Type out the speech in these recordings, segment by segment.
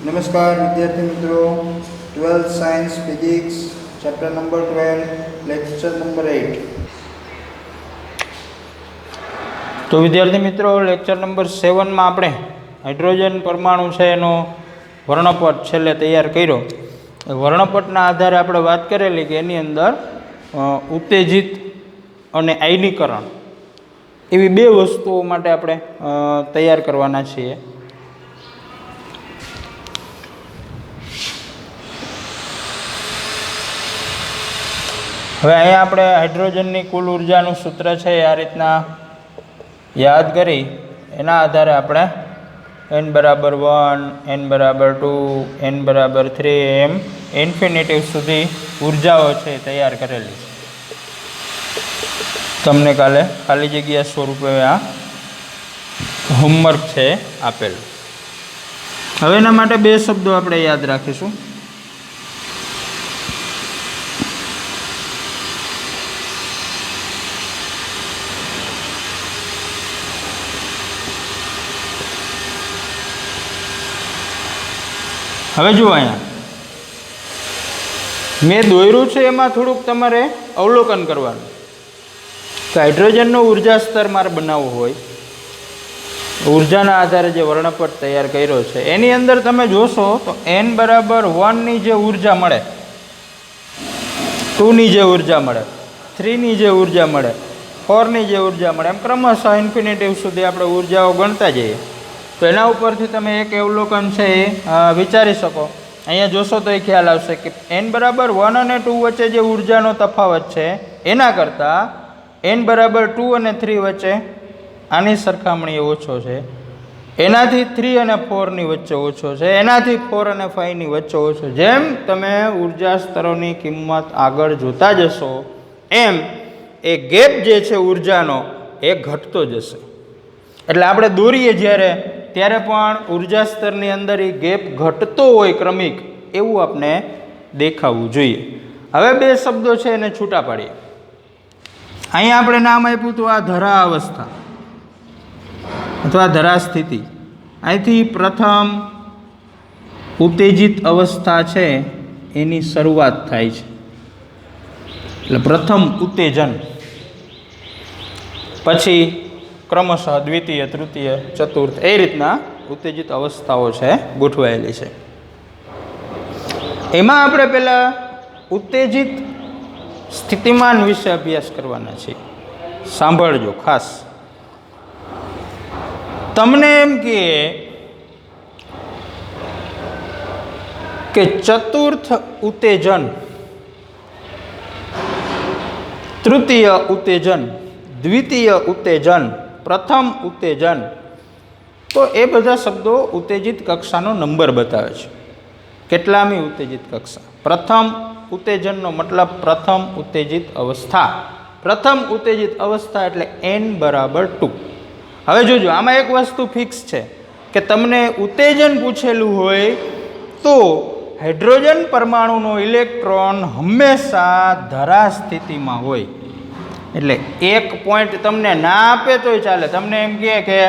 નમસ્કાર વિદ્યાર્થી મિત્રો, 12th science physics chapter number 12 lecture number 8. તો વિદ્યાર્થી મિત્રો, લેક્ચર નંબર 7માં આપણે હાઇડ્રોજન પરમાણુ છે એનો વર્ણપટ છેલ્લે તૈયાર કર્યો. વર્ણપટના આધારે આપણે વાત કરેલી કે એની અંદર ઉત્તેજિત અને આયનીકરણ એવી બે વસ્તુઓ માટે આપણે તૈયાર કરવાના છીએ. હવે અહીંયા આપણે હાઇડ્રોજનની કુલ ઉર્જાનું સૂત્ર છે આ રીતના યાદ કરી એના આધારે આપણે n બરાબર 1, n બરાબર 2, n બરાબર 3 એમ ઇન્ફિનિટિવ સુધી ઉર્જાઓ છે તૈયાર કરેલી છે. તમને કાલે ખાલી જગ્યા સ્વરૂપે આ હોમવર્ક છે આપેલું. હવે એના માટે બે શબ્દો આપણે યાદ રાખીશું. હવે જુઓ, અહીંયા મેં દોર્યું છે એમાં થોડુંક તમારે અવલોકન કરવાનું કે હાઇડ્રોજનનો ઉર્જા સ્તર મારે બનાવવો હોય, ઉર્જાના આધારે જે વર્ણપટ તૈયાર કર્યો છે એની અંદર તમે જોશો તો n બરાબર 1ની જે ઉર્જા મળે, 2ની જે ઉર્જા મળે, 3ની જે ઉર્જા મળે, 4ની જે ઉર્જા મળે, એમ ક્રમશઃ ઇન્ફિનિટિવ સુધી આપણે ઉર્જાઓ ગણતા જઈએ. તો એના ઉપરથી તમે એક અવલોકન છે એ વિચારી શકો. અહીંયા જોશો તો એ ખ્યાલ આવશે કે n બરાબર 1 અને 2 વચ્ચે જે ઉર્જાનો તફાવત છે એના કરતાં n બરાબર 2 અને 3 વચ્ચે આની સરખામણીએ ઓછો છે, એનાથી 3 અને 4ની વચ્ચે ઓછો છે, એનાથી 4 અને 5ની વચ્ચે ઓછો. જેમ તમે ઉર્જા સ્તરોની કિંમત આગળ જોતા જશો એમ એ ગેપ જે છે ઉર્જાનો એ ઘટતો જશે. એટલે આપણે દોરીએ જ્યારે ત્યારે પણ ઉર્જા સ્તરની અંદર એ ગેપ ઘટતો હોય ક્રમિક, એવું આપણે દેખાવું જોઈએ. હવે બે શબ્દો છે એને છૂટા પાડીએ. અહીંયા આપણે નામ આપ્યું હતું આ ધરા અવસ્થા અથવા ધરા સ્થિતિ. અહીંથી પ્રથમ ઉત્તેજિત અવસ્થા છે એની શરૂઆત થાય છે. એટલે પ્રથમ ઉત્તેજન, પછી ક્રમશઃ દ્વિતીય, તૃતીય, ચતુર્થ, એ રીતના ઉત્તેજિત અવસ્થાઓ છે ગોઠવાયેલી છે. એમાં આપણે પહેલાં ઉત્તેજિત સ્થિતિમાન વિશે અભ્યાસ કરવાના છીએ. સાંભળજો ખાસ. તમને એમ કે ચતુર્થ ઉત્તેજન, તૃતીય ઉત્તેજન, દ્વિતીય ઉત્તેજન, પ્રથમ ઉત્તેજન, તો એ બધા શબ્દો ઉત્તેજિત કક્ષાનો નંબર બતાવે છે. કેટલામી ઉત્તેજિત કક્ષા? પ્રથમ ઉત્તેજનનો મતલબ પ્રથમ ઉત્તેજિત અવસ્થા. પ્રથમ ઉત્તેજિત અવસ્થા એટલે n બરાબર 2. હવે જોજો, આમાં એક વસ્તુ ફિક્સ છે કે તમને ઉત્તેજન પૂછેલું હોય તો હાઇડ્રોજન પરમાણુનો ઇલેક્ટ્રોન હંમેશા ધરા સ્થિતિમાં હોય. એટલે એક પોઈન્ટ તમને ના આપે તોય ચાલે. તમને એમ કહે કે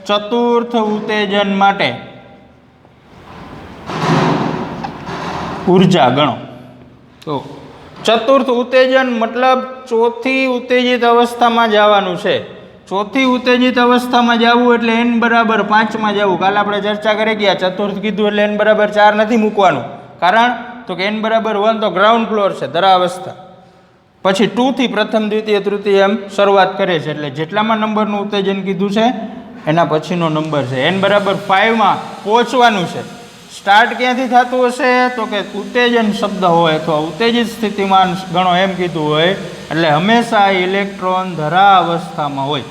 ચતુર્થ ઉત્તેજન માટે ઉર્જા ગણો, તો ચતુર્થ ઉત્તેજન મતલબ ચોથી ઉત્તેજિત અવસ્થામાં જવાનું છે. ચોથી ઉત્તેજિત અવસ્થામાં જવું એટલે n બરાબર 5માં જવું. કાલે આપણે ચર્ચા કરી ગયા, ચતુર્થ કીધું એટલે n બરાબર 4 નથી મૂકવાનું. કારણ તો કે n બરાબર 1 તો ગ્રાઉન્ડ ફ્લોર છે, ધરા અવસ્થા. પછી 2 થી પ્રથમ, દ્વિતીય, તૃતીય એમ શરૂઆત કરે છે. એટલે જેટલામાં નંબરનું ઉત્તેજન કીધું છે એના પછીનો નંબર છે. n બરાબર 5માં પહોંચવાનું છે. સ્ટાર્ટ ક્યાંથી થતું હશે તો કે ઉત્તેજન શબ્દ હોય અથવા ઉત્તેજિત સ્થિતિમાન ગણો એમ કીધું હોય એટલે હંમેશા ઇલેક્ટ્રોન ધરા અવસ્થામાં હોય.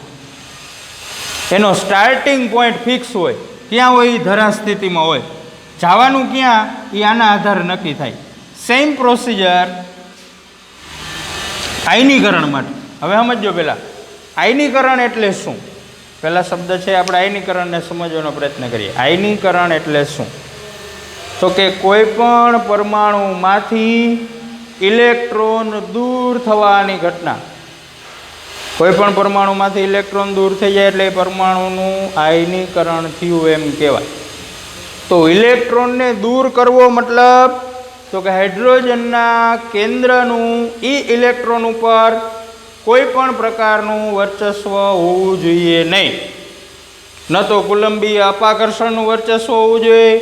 એનો સ્ટાર્ટિંગ પોઈન્ટ ફિક્સ હોય. ક્યાં હોય? ધરા સ્થિતિમાં હોય. જવાનું ક્યાં એ આના આધારે નક્કી થાય. સેમ પ્રોસિજર આયનીકરણ માટે. હવે સમજો પહેલાં આયનીકરણ એટલે શું? પહેલા શબ્દ છે આપણે આયનીકરણને સમજવાનો પ્રયત્ન કરીએ. આયનીકરણ એટલે શું? તો કે કોઈ પણ પરમાણુમાંથી ઇલેક્ટ્રોન દૂર થવાની ઘટના. કોઈ પણ પરમાણુમાંથી ઇલેક્ટ્રોન દૂર થઈ જાય એટલે એ પરમાણુનું આયનીકરણ થયું એમ કહેવાય. તો ઇલેક્ટ્રોનને દૂર કરવો મતલબ તો કે હાઇડ્રોજનના કેન્દ્રનું એ ઇલેક્ટ્રોન ઉપર કોઈ પણ પ્રકારનું વર્ચસ્વ હોવું જોઈએ નહીં. ન તો કુલંબીય અપાકર્ષણનું વર્ચસ્વ હોવું જોઈએ,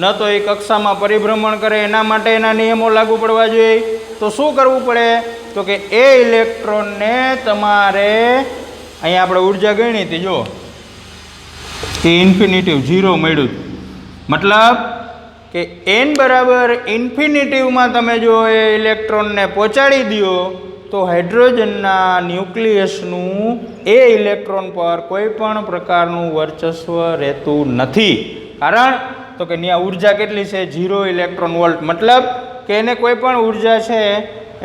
ન તો એ કક્ષામાં પરિભ્રમણ કરે એના માટે એના નિયમો લાગુ પડવા જોઈએ. તો શું કરવું પડે તો કે એ ઇલેક્ટ્રોનને તમારે અહીંયા આપણે ઉર્જા ગણી હતી, જો કે ઇન્ફિનિટિવ 0 મળ્યું, મતલબ કે n બરાબર ઇન્ફિનિટિવમાં તમે જો એ ઇલેક્ટ્રોનને પહોંચાડી દો તો હાઇડ્રોજનના ન્યુક્લિયસનું એ ઇલેક્ટ્રોન પર કોઈ પણ પ્રકારનું વર્ચસ્વ રહેતું નથી. કારણ તો કે ત્યાં ઉર્જા કેટલી છે? 0 ઇલેક્ટ્રોન વોલ્ટ, મતલબ કે એને કોઈ પણ ઉર્જા છે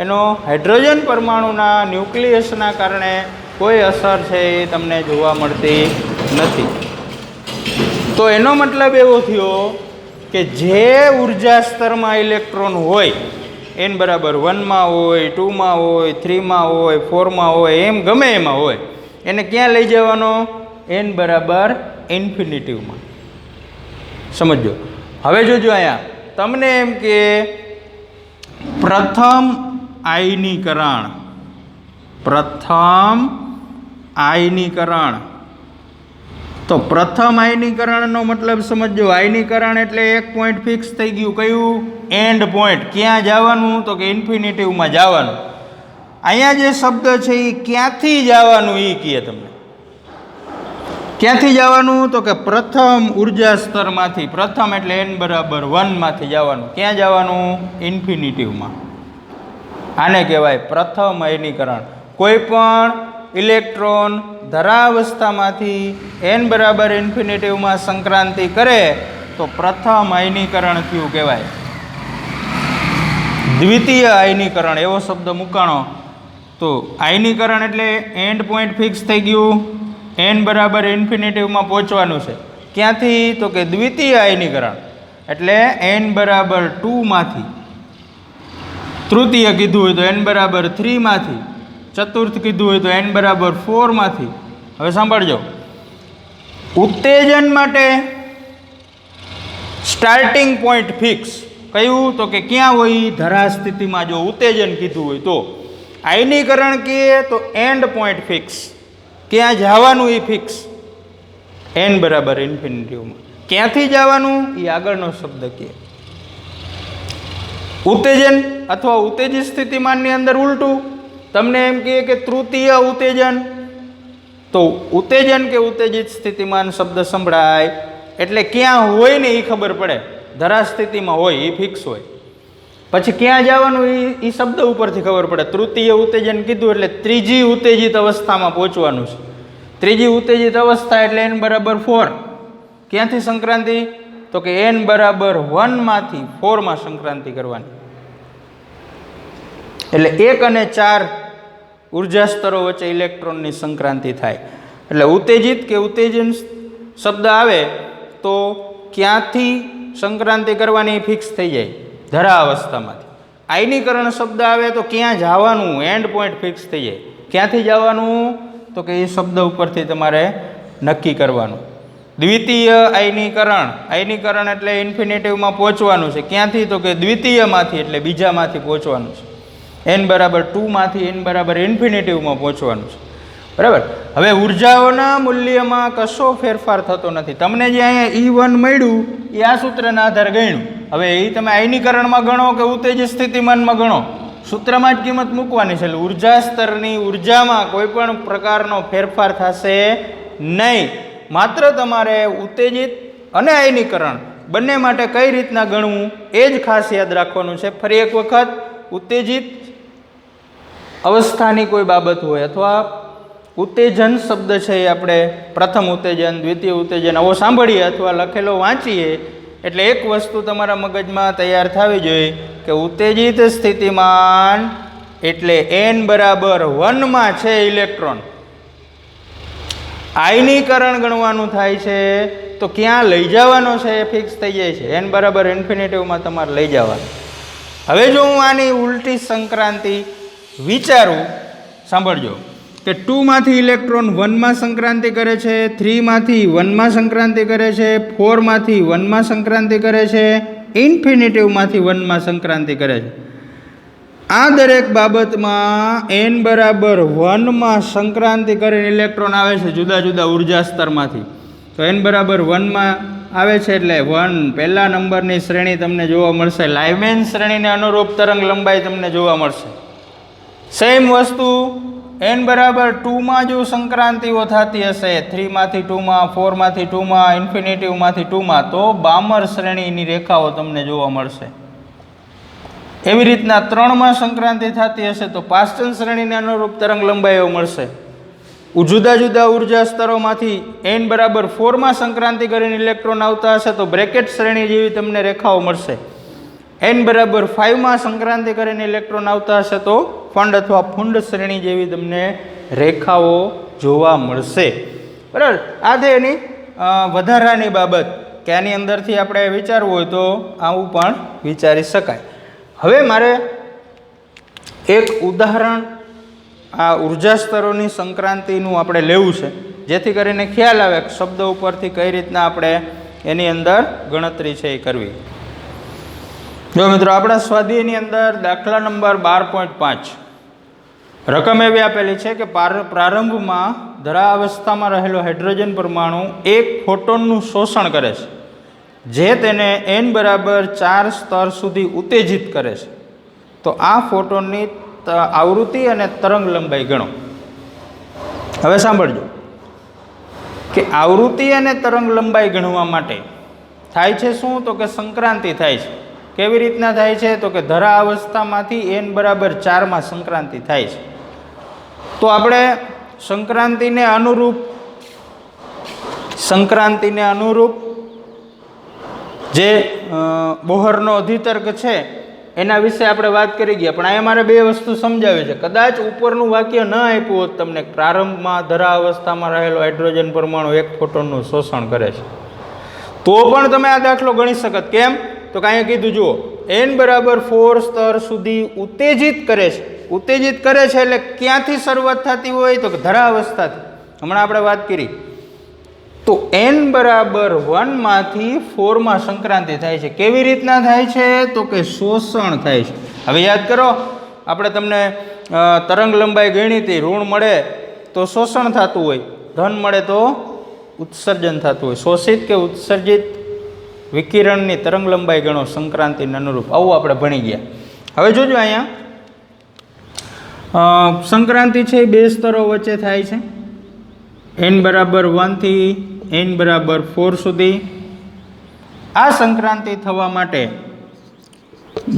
એનો હાઇડ્રોજન પરમાણુના ન્યુક્લિયસના કારણે કોઈ અસર છે એ તમને જોવા મળતી નથી. તો એનો મતલબ એવો થયો કે જે ઉર્જા સ્તરમાં ઇલેક્ટ્રોન હોય, n બરાબર 1માં હોય, 2માં હોય, 3માં હોય, 4માં હોય, એમ ગમે એમાં હોય, એને ક્યાં લઈ જવાનો? n બરાબર ઇન્ફિનિટિવમાં. સમજો. હવે જોજો અહીંયા તમને એમ કે પ્રથમ આયનીકરણ, તો પ્રથમ આયનીકરણનો મતલબ સમજો. આયનીકરણ એટલે એક પોઈન્ટ ફિક્સ થઈ ગયું. કયું? End point. ક્યાં જવાનું? તો કે ઇન્ફિનિટિવમાં જવાનું. અહીંયા જે શબ્દ છે એ ક્યાંથી જવાનું એ કહે તમને. ક્યાંથી જવાનું? તો કે પ્રથમ ઉર્જા સ્તરમાંથી. પ્રથમ એટલે n બરાબર 1માંથી જવાનું. ક્યાં જવાનું? ઇન્ફિનિટિવમાં. આને કહેવાય પ્રથમ આયનીકરણ. કોઈ પણ ઇલેક્ટ્રોન ધરાવસ્થામાંથી n બરાબર ઇન્ફિનિટિવમાં સંક્રાંતિ કરે તો પ્રથમ આયનીકરણ થયું કહેવાય. દ્વિતીય આયનીકરણ એવો શબ્દ મૂકાણો તો આયનીકરણ એટલે એન્ડ પોઈન્ટ ફિક્સ થઈ ગયું, n બરાબર ઇન્ફિનિટિવમાં પહોંચવાનું છે. ક્યાંથી? તો કે દ્વિતીય આયનીકરણ એટલે n બરાબર 2માંથી. તૃતીય કીધું હોય તો n બરાબર 3માંથી. ચતુર્થ કીધું હોય તો n બરાબર 4માંથી. હવે સાંભળજો, ઉત્તેજન માટે સ્ટાર્ટિંગ પોઈન્ટ ફિક્સ કયું? તો કે ક્યાં હોય? ધરા સ્થિતિમાં. જો ઉત્તેજન કીધું હોય તો આયનીકરણ કહીએ તો એન્ડ પોઈન્ટ ફિક્સ. ક્યાં જવાનું એ ફિક્સ? n બરાબર ઇન્ફિનિટિવમાં. ક્યાંથી જવાનું એ આગળનો શબ્દ કહે. ઉત્તેજન અથવા ઉત્તેજિત સ્થિતિમાનની અંદર ઉલટું તમને એમ કહે કે તૃતીય ઉત્તેજન. તો ઉત્તેજન કે ઉત્તેજિત સ્થિતિમાન શબ્દ સંભળાય એટલે ક્યાં હોય ને એ ખબર પડે. ધરા સ્થિતિમાં હોય એ ફિક્સ હોય. પછી ક્યાં જવાનું એ શબ્દ ઉપરથી ખબર પડે. તૃતીય ઉત્તેજન કીધું એટલે ત્રીજી ઉત્તેજિત અવસ્થામાં પહોંચવાનું છે. ત્રીજી ઉત્તેજિત અવસ્થા એટલે n બરાબર 4. ક્યાંથી સંક્રાંતિ? તો કે n બરાબર 1માંથી 4માં સંક્રાંતિ કરવાની. એટલે 1 અને 4 ઉર્જા સ્તરો વચ્ચે ઇલેક્ટ્રોનની સંક્રાંતિ થાય. એટલે ઉત્તેજિત કે ઉત્તેજન શબ્દ આવે તો ક્યાંથી સંક્રાંતિ કરવાની ફિક્સ થઈ જાય? ધરા અવસ્થામાંથી. આયનીકરણ શબ્દ આવે તો ક્યાં જવાનું? એન્ડ પોઈન્ટ ફિક્સ થઈ જાય. ક્યાંથી જવાનું? તો કે એ શબ્દ ઉપરથી તમારે નક્કી કરવાનું. દ્વિતીય આયનીકરણ એટલે ઇન્ફિનિટિવમાં પહોંચવાનું છે. ક્યાંથી? તો કે દ્વિતીયમાંથી એટલે બીજામાંથી પહોંચવાનું છે. n બરાબર 2માંથી n બરાબર ઇન્ફિનિટિવમાં પહોંચવાનું છે. બરાબર. હવે ઉર્જાઓના મૂલ્યમાં કશો ફેરફાર થતો નથી. તમને જે અહીંયા E1 મળ્યું એ આ સૂત્રના આધારે ગણ્યું. હવે એ તમે આયનીકરણમાં ગણો કે ઉત્તેજિત સ્થિતિમાનમાં ગણો, સૂત્રમાં જ કિંમત મૂકવાની છે. એટલે ઉર્જા સ્તરની ઉર્જામાં કોઈ પણ પ્રકારનો ફેરફાર થશે નહીં. માત્ર તમારે ઉત્તેજિત અને આયનીકરણ બંને માટે કઈ રીતના ગણવું એ જ ખાસ યાદ રાખવાનું છે. ફરી એક વખત, ઉત્તેજિત અવસ્થાની કોઈ બાબત હોય અથવા ઉત્તેજન શબ્દ છે એ આપણે પ્રથમ ઉત્તેજન, દ્વિતીય ઉત્તેજન આવો સાંભળીએ અથવા લખેલો વાંચીએ એટલે એક વસ્તુ તમારા મગજમાં તૈયાર થવી જોઈએ કે ઉત્તેજિત સ્થિતિમાન એટલે n બરાબર 1માં છે ઇલેક્ટ્રોન. આયનીકરણ ગણવાનું થાય છે તો ક્યાં લઈ જવાનો છે એ ફિક્સ થઈ જાય છે. n બરાબર ઇન્ફિનિટિવમાં તમારે લઈ જવાનું. હવે જો હું આની ઉલટી સંક્રાંતિ વિચારું, સાંભળજો, કે 2 માંથી ઇલેક્ટ્રોન 1 માં સંક્રાંતિ કરે છે, 3 માંથી 1 માં સંક્રાંતિ કરે છે, 4 માંથી 1 માં સંક્રાંતિ કરે છે, ઇન્ફિનિટિવ માંથી 1 માં સંક્રાંતિ કરે છે. આ દરેક બાબતમાં n બરાબર 1 માં સંક્રાંતિ કરીને ઇલેક્ટ્રોન આવે છે જુદા જુદા ઉર્જા સ્તરમાંથી. તો n બરાબર 1 માં આવે છે એટલે 1 પહેલા નંબરની શ્રેણી તમને જોવા મળશે. લાઇમેન શ્રેણીને અનુરૂપ તરંગ લંબાઈ તમને જોવા મળશે. સેમ વસ્તુ n બરાબર 2 માં જો સંક્રાંતિઓ થતી હશે, 3 માંથી 2 માં, 4 માંથી 2 માં, ઇન્ફિનિટિવ માંથી 2 માં, તો બામર શ્રેણીની રેખાઓ તમને જોવા મળશે. એવી રીતના 3 માં સંક્રાંતિ થતી હશે તો પાસ્ટન શ્રેણીને અનુરૂપ તરંગ લંબાઈઓ મળશે. જુદા જુદા ઉર્જા સ્તરોમાંથી n બરાબર 4 માં સંક્રાંતિ કરીને ઇલેક્ટ્રોન આવતા હશે તો બ્રેકેટ શ્રેણી જેવી તમને રેખાઓ મળશે. n બરાબર 5 માં સંક્રાંતિ કરીને ઇલેક્ટ્રોન આવતા હશે તો ફંડ અથવા ફુંડ શ્રેણી જેવી તમને રેખાઓ જોવા મળશે. બરાબર, આ છે એની વધારાની બાબત કે આની અંદરથી આપણે વિચારવું હોય તો આવું પણ વિચારી શકાય. હવે મારે એક ઉદાહરણ આ ઉર્જા સ્તરોની સંક્રાંતિનું આપણે લેવું છે જેથી કરીને ખ્યાલ આવે કે શબ્દ ઉપરથી કઈ રીતના આપણે એની અંદર ગણતરી છે એ કરવી. જો મિત્રો, આપણા સ્વાધ્યાયની અંદર દાખલા નંબર 12.5 રકમ એવી આપેલી છે કે પ્રારંભમાં ધરાવસ્થામાં રહેલો હાઇડ્રોજન પરમાણુ એક ફોટોનનું શોષણ કરે છે જે તેને n બરાબર 4 સ્તર સુધી ઉત્તેજિત કરે છે. તો આ ફોટોનની આવૃત્તિ અને તરંગ લંબાઈ ગણો. હવે સાંભળજો કે આવૃત્તિ અને તરંગ લંબાઈ ગણવા માટે થાય છે શું? તો કે સંક્રાંતિ થાય છે. કેવી રીતના થાય છે? તો કે ધરા અવસ્થામાંથી n બરાબર 4 માં સંક્રાંતિ થાય છે. તો આપણે સંક્રાંતિને અનુરૂપ જે બોહરનો અધિતર્ક છે એના વિશે આપણે વાત કરી ગયા. પણ અહીંયા મારે બે વસ્તુ સમજાવી છે. કદાચ ઉપરનું વાક્ય ન આપ્યું હોત તમને, પ્રારંભમાં ધરા અવસ્થામાં રહેલો હાઇડ્રોજન પરમાણુ એક ફોટોનનું શોષણ કરે છે, તો પણ તમે આ દાખલો ગણી શકત. કેમ? તો કે અહીંયા કીધું જુઓ, n બરાબર 4 સ્તર સુધી ઉત્તેજિત કરે છે. ઉત્તેજિત કરે છે એટલે ક્યાંથી શરૂઆત થતી હોય? તો કે ધરા અવસ્થાથી. હમણાં આપણે વાત કરી. તો n બરાબર 1 માંથી 4 માં સંક્રાંતિ થાય છે. કેવી રીતના થાય છે? તો કે શોષણ થાય છે. હવે યાદ કરો, આપણે તમને તરંગ લંબાઈ ગણી હતી. ઋણ મળે તો શોષણ થતું હોય, ધન મળે તો ઉત્સર્જન થતું હોય. શોષિત કે ઉત્સર્જિત વિકિરણની તરંગ લંબાઈ ગણો સંક્રાંતિને અનુરૂપ. આવું આપણે ભણી ગયા. હવે જોજો, અહીંયા સંક્રાંતિ છે એ 2 સ્તરો વચ્ચે થાય છે, n બરાબર 1 થી n બરાબર 4 સુધી. આ સંક્રાંતિ થવા માટે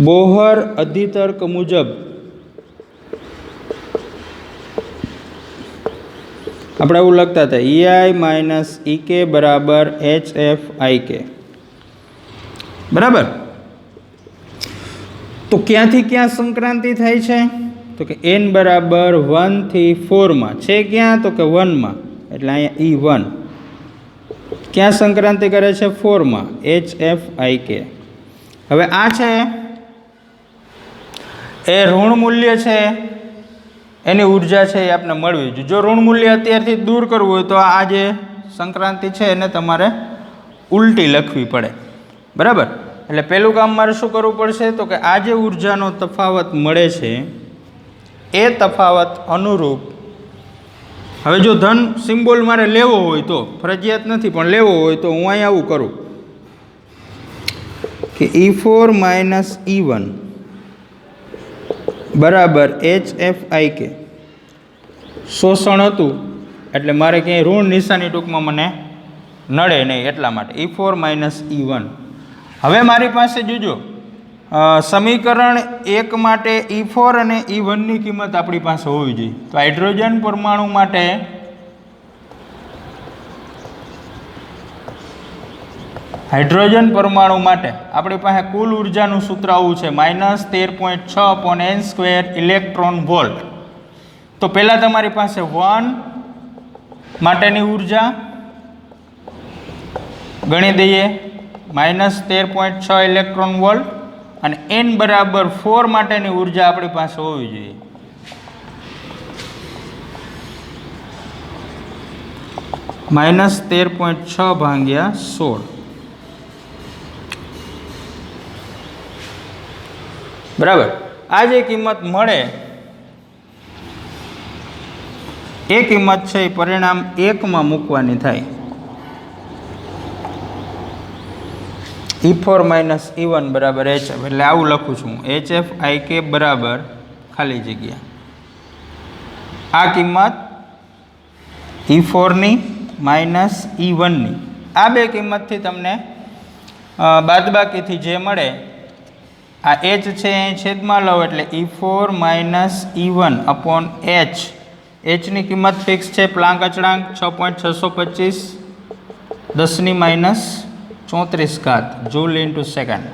બોહર અધિતર્ક મુજબ આપણે એવું લખતા હતા ei માઇનસ ek બરાબર hfik. બરાબર. તો ક્યાંથી ક્યાં સંક્રાંતિ થાય છે? તો કે n બરાબર 1 થી 4 માં છે. ક્યાં? તો કે 1 માં, એટલે અહીંયા E1. ક્યાં સંક્રાંતિ કરે છે? 4 માં, HFIK. હવે આ છે એ ઋણ મૂલ્ય છે, એની ઉર્જા છે એ આપણે મળવી જોઈએ. જો ઋણ મૂલ્ય અત્યારથી દૂર કરવું હોય તો આ જે સંક્રાંતિ છે એને તમારે ઉલટી લખવી પડે. બરાબર. એટલે પહેલું કામ મારે શું કરવું પડશે? તો કે આ જે ઉર્જાનો તફાવત મળે છે એ તફાવત અનુરૂપ, હવે જો ધન સિમ્બોલ મારે લેવો હોય તો ફરજિયાત નથી, પણ લેવો હોય તો હું અહીંયા આવું કરું કે E4 માઇનસ E1 બરાબર HFIK. શોષણ હતું એટલે મારે ક્યાંય ઋણ નિશાની ટૂંકમાં મને નડે નહીં, એટલા માટે E4 માઇનસ E1. હવે મારી પાસે જોજો, સમીકરણ 1 માટે E4 અને E1 ની કિંમત આપણી પાસે હોવી જોઈએ. તો હાઇડ્રોજન પરમાણુ માટે આપણી પાસે કુલ ઉર્જાનું સૂત્ર આવું છે -13.6/n² ઇલેક્ટ્રોન વોલ્ટ. તો પહેલાં તમારી પાસે 1 માટેની ઉર્જા ગણી દઈએ, -13.6 ઇલેક્ટ્રોન વોલ્ટ, અને n બરાબર 4 માટેની ઉર્જા આપણી પાસે હોવી જોઈએ. -13.6 ભાગ્યા 16 બરાબર. આ જે કિંમત મળે એ કિંમત છે એ પરિણામ 1 માં મૂકવાની થાય. E4 - E1 બરાબર HF, એટલે આવું લખું છું HF IK બરાબર ખાલી જગ્યા આ કિંમત E4 ની -E1 ની, આ બે કિંમતથી તમને બાદબાકીથી જે મળે આ H છે એ છેદમાં લો એટલે E4 - E1 અપોન H. Hની કિંમત ફિક્સ છે, પ્લાન્ક અચળાંક 6.625 10⁻34 જૂલ ઇન્ટુ સેકન્ડ.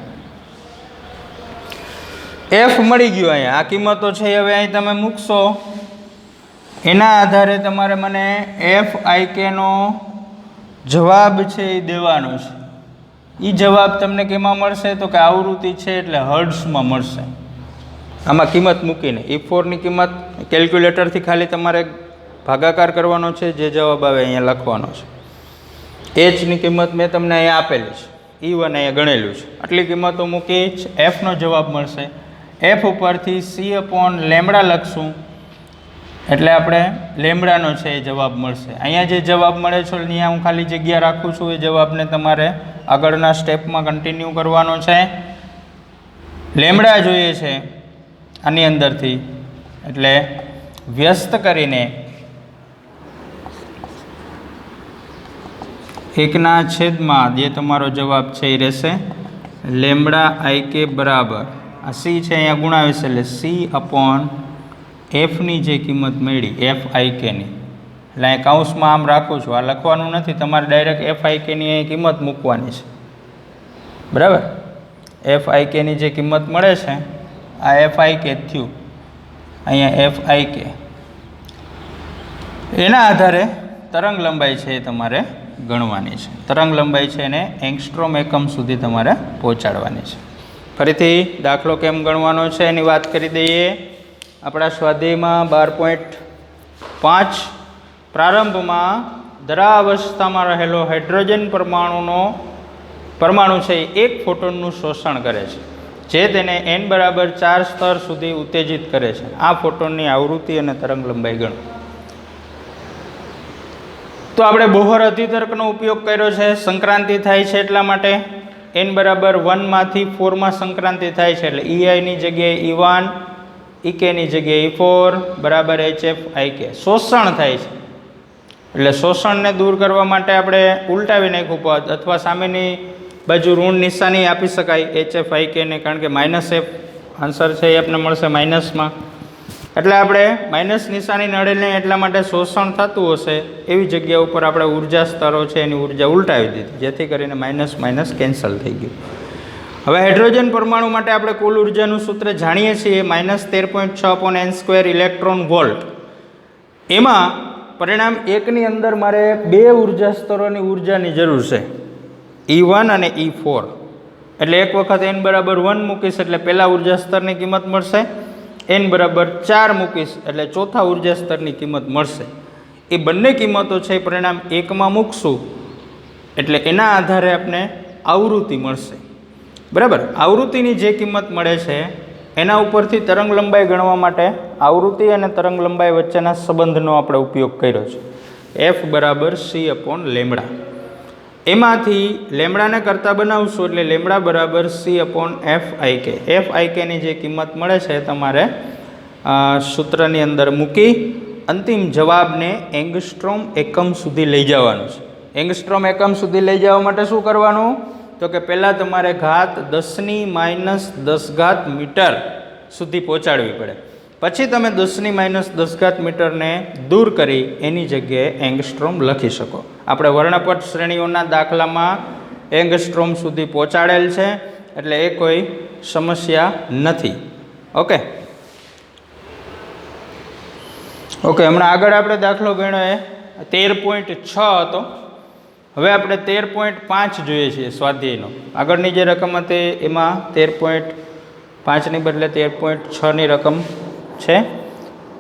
F મળી ગયો અહીંયા. આ કિંમતો છે હવે અહીં તમે મૂકશો, એના આધારે તમારે મને FIK નો જવાબ છે એ દેવાનો છે. એ જવાબ તમને કેમાં મળશે તો કે આવૃત્તિ છે એટલે હર્ટ્ઝમાં મળશે. આમાં કિંમત મૂકીને E4 ની કિંમત કેલ્ક્યુલેટરથી ખાલી તમારે ભાગાકાર કરવાનો છે, જે જવાબ આવે અહીંયા લખવાનો છે. H ની કિંમત મેં તમને અહીંયા આપેલી છે, E1 અહીંયા ગણેલું છે. આટલી કિંમતો મૂકી F નો જવાબ મળશે. F ઉપરથી C/λ લખશું એટલે આપણે લેમડાનો છે એ જવાબ મળશે. અહીંયા જે જવાબ મળે છે અહીંયા હું ખાલી જગ્યા રાખું છું, એ જવાબને તમારે આગળના સ્ટેપમાં કન્ટિન્યુ કરવાનો છે. લેમડા જોઈએ છે આની અંદરથી, એટલે વ્યસ્ત કરીને 1/, જે તમારો જવાબ છે એ રહેશે λIK બરાબર આ C છે અહીંયા ગુણાવીશ એટલે C/F ની જે કિંમત મળી FIK ની, એટલે અહીં કૌંસમાં આમ રાખું છું, આ લખવાનું નથી, તમારે ડાયરેક્ટ FIK ની અહીં કિંમત મૂકવાની છે. બરાબર. FIK ની જે કિંમત મળે છે આ FIK થયું, અહીંયા FIK. એના આધારે તરંગ લંબાઈ છે એ તમારે ગણવાની છે. તરંગ લંબાઈ છે એને એંગસ્ટ્રોમ એકમ સુધી તમારે પહોંચાડવાની છે. ફરીથી દાખલો કેમ ગણવાનો છે એની વાત કરી દઈએ. આપણા સ્વાધ્યાયમાં 12.5 પ્રારંભમાં દ્રાવસ્થામાં રહેલો હાઇડ્રોજન પરમાણુ છે એ 1 ફોટોનનું શોષણ કરે છે, જે તેને n બરાબર 4 સ્તર સુધી ઉત્તેજિત કરે છે. આ ફોટોનની આવૃત્તિ અને તરંગ લંબાઈ ગણો. તો આપણે બોહર અધિતર્કનો ઉપયોગ કર્યો છે. સંક્રાંતિ થાય છે એટલા માટે n બરાબર 1 માંથી 4 માં સંક્રાંતિ થાય છે, એટલે EI ની જગ્યાએ E1, EK ની જગ્યાએ E4 બરાબર HF IK. શોષણ થાય છે એટલે શોષણને દૂર કરવા માટે આપણે ઉલટાવી નાખ્યું પદ, અથવા સામેની બાજુ ઋણ નિશાની આપી શકાય HF IK ને, કારણ કે -F આન્સર છે એ આપણને મળશે માઇનસમાં. એટલે આપણે માઇનસ નિશાની નડે નહીં એટલા માટે શોષણ થતું હશે એવી જગ્યા ઉપર આપણે ઉર્જા સ્તરો છે એની ઉર્જા ઉલટાવી દીધી, જેથી કરીને માઇનસ કેન્સલ થઈ ગયું. હવે હાઇડ્રોજન પરમાણુ માટે આપણે કુલ ઉર્જાનું સૂત્ર જાણીએ છીએ, -13.6/n² ઇલેક્ટ્રોન વોલ્ટ. એમાં પરિણામ 1 ની અંદર મારે 2 ઉર્જા સ્તરોની ઉર્જાની જરૂર છે, E1 અને E4. એટલે એક વખત n બરાબર 1 મૂકીશ એટલે પહેલા ઉર્જા સ્તરની કિંમત મળશે, n બરાબર 4 મૂકીશ એટલે ચોથા ઉર્જા સ્તરની કિંમત મળશે. એ બંને કિંમતો છે પરિણામ 1 માં મૂકશું એટલે એના આધારે આપણે આવૃત્તિ મળશે. બરાબર. આવૃત્તિની જે કિંમત મળે છે એના ઉપરથી તરંગ લંબાઈ ગણવા માટે આવૃત્તિ અને તરંગ લંબાઈ વચ્ચેના સંબંધનો આપણે ઉપયોગ કર્યો છે. F બરાબર C/λ. એમાંથી લેમડાને કરતાં બનાવશું એટલે લેમડા બરાબર C/FIK. FIK ની જે કિંમત મળે છે તમારે સૂત્રની અંદર મૂકી અંતિમ જવાબને એંગસ્ટ્રોમ એકમ સુધી લઈ જવાનું છે. એંગસ્ટ્રોમ એકમ સુધી લઈ જવા માટે શું કરવાનું તો કે પહેલાં તમારે ઘાત 10⁻10 મીટર સુધી પહોંચાડવી પડે. પછી તમે 10⁻10 મીટરને દૂર કરી એની જગ્યાએ એંગસ્ટ્રોમ લખી શકો. આપણે વર્ણપટ શ્રેણીઓના દાખલામાં એંગસ્ટ્રોમ સુધી પહોંચાડેલ છે એટલે એ કોઈ સમસ્યા નથી. ઓકે, હમણાં આગળ આપણે દાખલો ગણ્યો 13.6 હતો. હવે આપણે 13.5 જોઈએ છીએ સ્વાધ્યાયનો. આગળની જે રકમ હતી એમાં 13.5ની બદલે 13.6ની રકમ છે.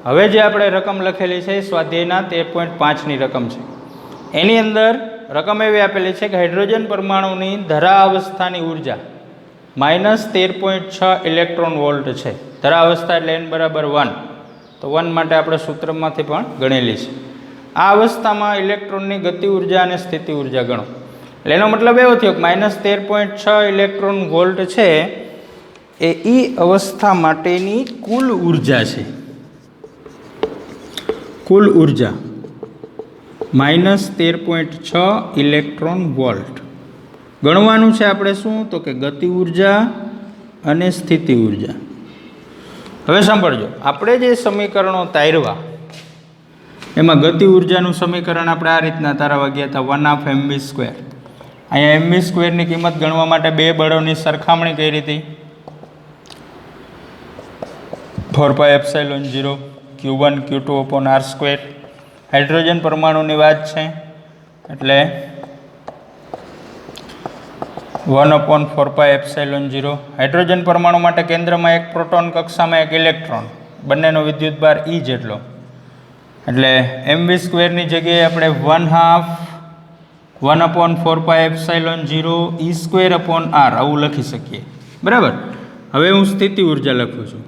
હવે જે આપણે રકમ લખેલી છે સ્વાધ્યાયના 13.5ની રકમ છે. એની અંદર રકમ એવી આપેલી છે કે હાઇડ્રોજન પરમાણુની ધરાવસ્થાની ઉર્જા -13.6 ઇલેક્ટ્રોન વોલ્ટ છે. ધરાવસ્થા એટલે n બરાબર 1, તો 1 માટે આપણે સૂત્રમાંથી પણ ગણેલી છે. આ અવસ્થામાં ઇલેક્ટ્રોનની ગતિ ઉર્જા અને સ્થિતિ ઉર્જા ગણો. એટલે એનો મતલબ એવો થયો કે -13.6 ઇલેક્ટ્રોન વોલ્ટ છે એ અવસ્થા માટેની કુલ ઉર્જા છે. કુલ ઉર્જા -13.6 ઇલેક્ટ્રોન વોલ્ટ. ગણવાનું છે આપણે શું, તો કે ગતિ ઉર્જા અને સ્થિતિ ઉર્જા. હવે સાંભળજો, આપણે જે સમીકરણો તાર્યા એમાં ગતિ ઉર્જાનું સમીકરણ આપણે આ રીતના તારવા ગયા હતા, 1/2mv². અહીંયા mv² ની કિંમત ગણવા માટે બે બળોની સરખામણી કરી હતી. 4πε0 Q1 Q2/r². હાઇડ્રોજન પરમાણુની વાત છે એટલે 1/4πε0. હાઇડ્રોજન પરમાણુ માટે કેન્દ્રમાં એક પ્રોટોન, કક્ષામાં એક ઇલેક્ટ્રોન, બંનેનો વિદ્યુતભાર E જેટલો. એટલે mv² ની જગ્યાએ આપણે 1/4πε0 E²/r આવું લખી શકીએ. બરાબર. હવે હું સ્થિતિ ઉર્જા લખું છું.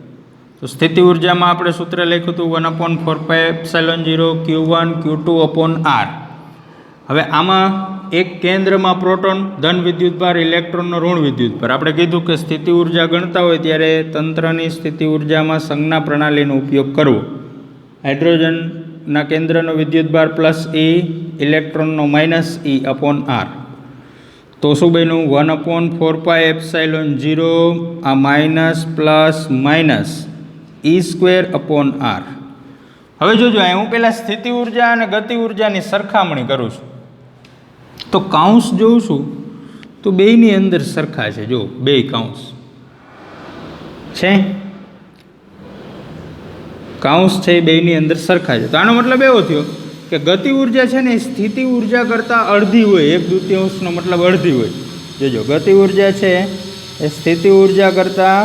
તો સ્થિતિ ઉર્જામાં આપણે સૂત્ર લખ્યું હતું 1/4πε0 Q1 Q2/r. હવે આમાં એક કેન્દ્રમાં પ્રોટોન, ધન વિદ્યુતભાર, ઇલેક્ટ્રોનનો ઋણ વિદ્યુતભાર. આપણે કીધું કે સ્થિતિ ઉર્જા ગણતા હોય ત્યારે તંત્રની સ્થિતિ ઉર્જામાં સંજ્ઞા પ્રણાલીનો ઉપયોગ કરવો. હાઇડ્રોજનના કેન્દ્રનો વિદ્યુતભાર +E, ઇલેક્ટ્રોનનો -E/r. તો શું બન્યું? 1/4πε0 આ માઇનસ પ્લસ માઇનસ E²/r. હવે જોજો, અહીં હું પહેલાં સ્થિતિ ઉર્જા અને ગતિ ઉર્જાની સરખામણી કરું છું. તો કાઉન્સ જોઉં છું તો બેયની અંદર સરખા છે. જો બે કાઉન્સ છે, કાઉન્સ છે એ બેયની અંદર સરખા છે. તો આનો મતલબ એવો થયો કે ગતિ ઉર્જા છે ને એ સ્થિતિ ઉર્જા કરતાં અડધી હોય. 1/2નો મતલબ અડધી હોય. જોજો, ગતિ ઉર્જા છે એ સ્થિતિ ઉર્જા કરતાં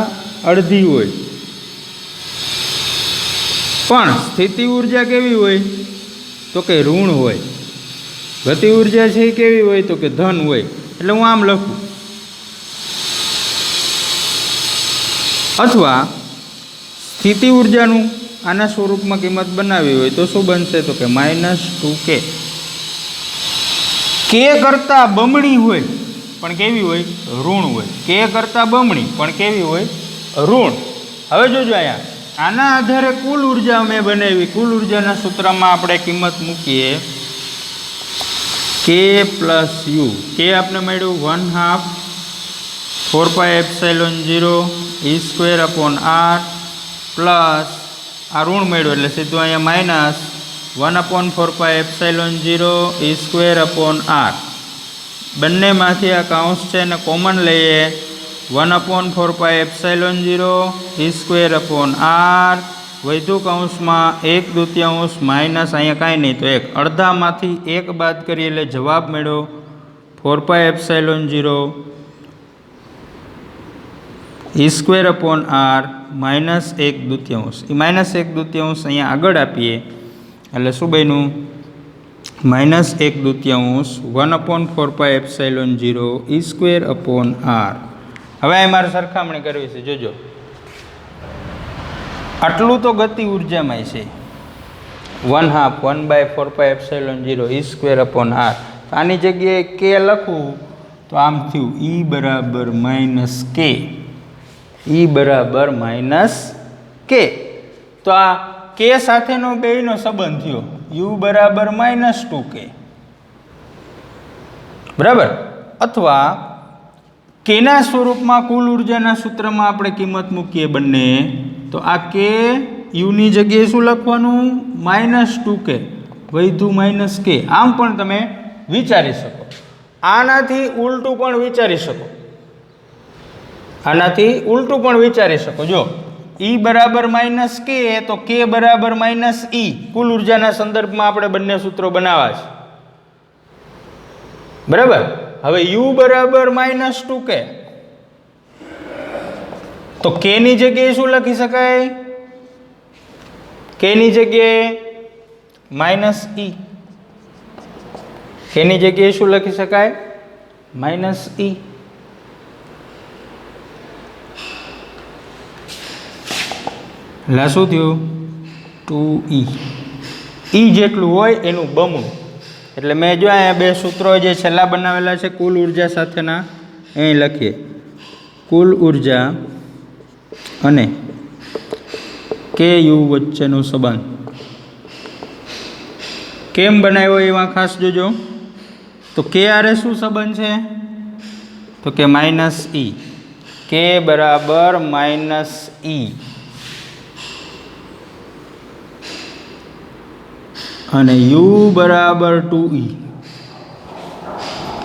અડધી હોય. પણ સ્થિતિ ઉર્જા કેવી હોય? તો કે ઋણ હોય. ગતિ ઉર્જા છે એ કેવી હોય? તો કે ધન હોય. એટલે હું આમ લખું. અથવા સ્થિતિ ઉર્જાનું આના સ્વરૂપમાં કિંમત બનાવી હોય તો શું બનશે? તો કે -2k. k કરતાં બમણી હોય પણ કેવી હોય? ઋણ હોય. k કરતાં બમણી પણ કેવી હોય? ઋણ. હવે જોજો, અહીંયા આના આધારે કુલ ઉર્જા મેં બનાવી. કુલ ઉર્જાના સૂત્રમાં આપણે કિંમત મૂકીએ k + u. k આપણે મળ્યું 1/2 4πε0 E²/r પ્લસ આ ઋણ મળ્યું એટલે સીધું અહીંયા -1/4πε0 E²/r. બંનેમાંથી આ કાઉન્સ છે એને કોમન લઈએ. 1/4πε0 E²/r વધુ કૌંસમાં 1/2 માઇનસ અહીંયા કાંઈ નહીં તો 1. અડધામાંથી 1 બાદ કરીએ એટલે જવાબ મળ્યો 4πε0 E²/r -1/2. એ -1/2 અહીંયા આગળ આપીએ એટલે શું બન્યું? -1/2 1/4πε0 E²/r. હવે અહીં મારે સરખામણી કરવી છે. જોજો, આટલું તો ગતિ ઉર્જામાં છે 1/4πε0 E²/r. આની જગ્યાએ k લખું તો આમ થયું E = -k. E = -k. તો આ k સાથેનો બેયનો સંબંધ થયો U = -2k. બરાબર. અથવા કેના સ્વરૂપમાં કુલ ઉર્જાના સૂત્રમાં આપણે કિંમત મૂકીએ બંને, તો આ k યુની જગ્યાએ શું લખવાનું? -2k વધુ -k. આમ પણ તમે વિચારી શકો. આનાથી ઉલટું પણ વિચારી શકો. આનાથી ઉલટું પણ વિચારી શકો. જો E = -k તો k = -e. કુલ ઉર્જાના સંદર્ભમાં આપણે બંને સૂત્રો બનાવવા છે. બરાબર. હવે U = -2k તો k ની જગ્યાએ શું લખી શકાય? k ની જગ્યાએ -e. એની જગ્યાએ શું લખી શકાય? માઇનસ ઈ. એટલે શું થયું? 2e. ઈ જેટલું હોય એનું બમણું. એટલે મેં જો અહીંયા બે સૂત્રો જે છેલ્લા બનાવેલા છે કુલ ઉર્જા સાથેના, અહીં લખીએ કુલ ઉર્જા અને KU વચ્ચેનો સંબંધ. કેમ બનાવ્યો એમાં ખાસ જોજો. તો કે આરે શું સંબંધ છે? તો કે માઇનસ ઈ. કે બરાબર માઇનસ ઈ અને યુ બરાબર 2e.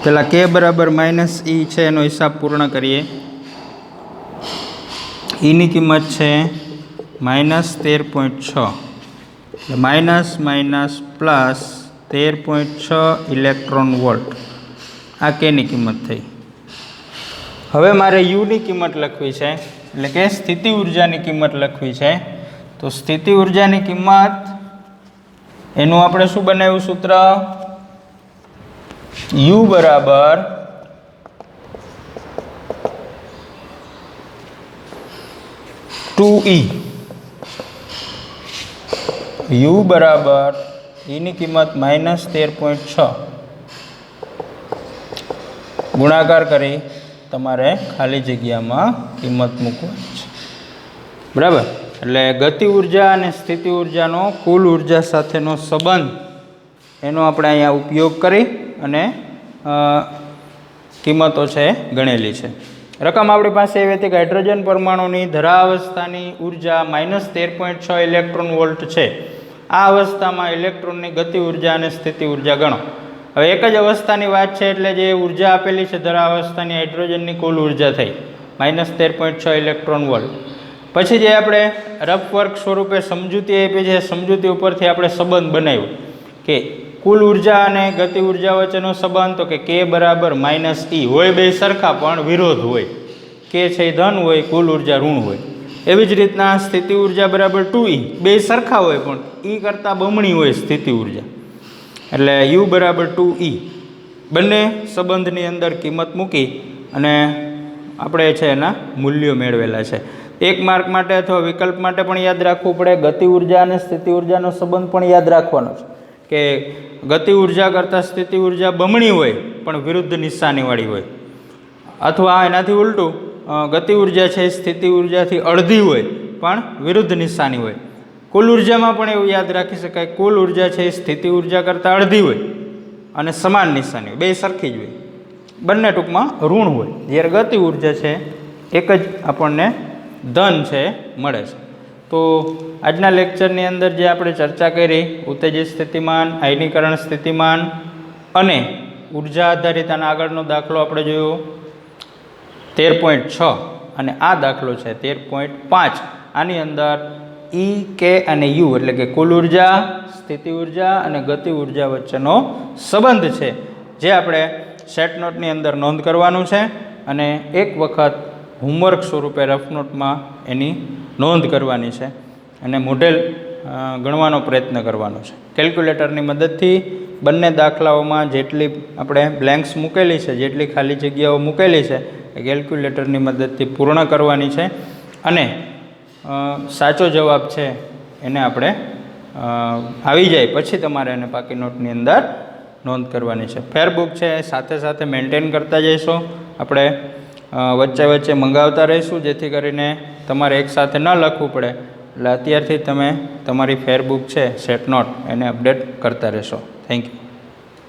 પેલા કે બરાબર માઇનસ ઈ છે એનો હિસાબ પૂર્ણ કરીએ. ઈની કિંમત છે -13.6. એટલે minus minus plus 13.6 electron volt. આ કેની કિંમત થઈ. હવે મારે યુની કિંમત લખવી છે, એટલે કે સ્થિતિ ઉર્જાની કિંમત લખવી છે. તો સ્થિતિ ઉર્જાની કિંમત એનું આપણે શું બનાવ્યું સૂત્ર? યુ બરાબર (2e). યુ બરાબર ઈની કિંમત -13.6 ગુણાકાર કરી તમારે ખાલી જગ્યામાં કિંમત મૂકવાની છે. બરાબર. એટલે ગતિ ઉર્જા અને સ્થિતિ ઉર્જાનો કુલ ઉર્જા સાથેનો સંબંધ એનો આપણે અહીંયા ઉપયોગ કરી અને કિંમતો છે ગણેલી છે. રકમ આપણી પાસે એવી હતી કે હાઇડ્રોજન પરમાણુની ધરાવસ્થાની ઉર્જા -13.6 ઇલેક્ટ્રોન વોલ્ટ છે. આ અવસ્થામાં ઇલેક્ટ્રોનની ગતિ ઉર્જા અને સ્થિતિ ઉર્જા ગણો. હવે એક જ અવસ્થાની વાત છે એટલે જે ઉર્જા આપેલી છે ધરાવસ્થાની હાઇડ્રોજનની કુલ ઉર્જા થઈ -13.6 ઇલેક્ટ્રોન વોલ્ટ. પછી જે આપણે રફ વર્ક સ્વરૂપે સમજૂતી આપી છે, સમજૂતી ઉપરથી આપણે સંબંધ બનાવ્યો કે કુલ ઉર્જા અને ગતિ ઉર્જા વચ્ચેનો સંબંધ. તો કે કે બરાબર -e હોય, બે સરખા પણ વિરોધ હોય. કે છે એ ધન હોય, કુલ ઉર્જા ઋણ હોય. એવી જ રીતના સ્થિતિ ઉર્જા બરાબર 2e, બે સરખા હોય પણ ઈ કરતાં બમણી હોય સ્થિતિ ઉર્જા. એટલે યુ બરાબર 2e. બંને સંબંધની અંદર કિંમત મૂકી અને આપણે છે એના મૂલ્યો મેળવેલા છે. એક માર્ક માટે અથવા વિકલ્પ માટે પણ યાદ રાખવું પડે. ગતિ ઉર્જા અને સ્થિતિ ઉર્જાનો સંબંધ પણ યાદ રાખવાનો છે કે ગતિ ઉર્જા કરતાં સ્થિતિ ઉર્જા બમણી હોય પણ વિરુદ્ધ નિશાનીવાળી હોય, અથવા એનાથી ઉલટું ગતિ ઉર્જા છે સ્થિતિ ઉર્જાથી અડધી હોય પણ વિરુદ્ધ નિશાની હોય. કુલ ઉર્જામાં પણ એવું યાદ રાખી શકાય, કુલ ઉર્જા છે સ્થિતિ ઉર્જા કરતાં અડધી હોય અને સમાન નિશાની હોય, બે સરખી જ હોય, બંને ટૂંકમાં ઋણ હોય. જ્યારે ગતિ ઉર્જા છે એક જ આપણને ધન છે મળે છે. તો આજના લેક્ચરની અંદર જે આપણે ચર્ચા કરી, ઉત્તેજિત સ્થિતિમાન, આયનીકરણ સ્થિતિમાન અને ઉર્જા આધારિત આના આગળનો દાખલો આપણે જોયો 13.6 અને આ દાખલો છે 13.5. આની અંદર ઈ, કે અને યુ એટલે કે કુલ ઉર્જા, સ્થિતિ ઉર્જા અને ગતિ ઉર્જા વચ્ચેનો સંબંધ છે જે આપણે સેટ નોટની અંદર નોંધ કરવાનું છે અને એક વખત હોમવર્ક સ્વરૂપે રફ નોટમાં એની નોંધ કરવાની છે અને મોડેલ ગણવાનો પ્રયત્ન કરવાનો છે. કેલ્ક્યુલેટરની મદદથી બંને દાખલાઓમાં જેટલી આપણે બ્લેન્ક્સ મૂકેલી છે, જેટલી ખાલી જગ્યાઓ મૂકેલી છે એ કેલ્ક્યુલેટરની મદદથી પૂર્ણ કરવાની છે અને સાચો જવાબ છે એને આપણે આવી જાય પછી તમારે એને પાકી નોટની અંદર નોંધ કરવાની છે. ફેરબુક છે સાથે સાથે મેન્ટેન કરતા જઈશું. આપણે વચ્ચે વચ્ચે મંગાવતા રહીશું જેથી કરીને તમારે એકસાથે ન લખવું પડે. એટલે અત્યારથી તમે તમારી ફેરબુક છે સેટ નોટ એને અપડેટ કરતા રહેશો. Thank you.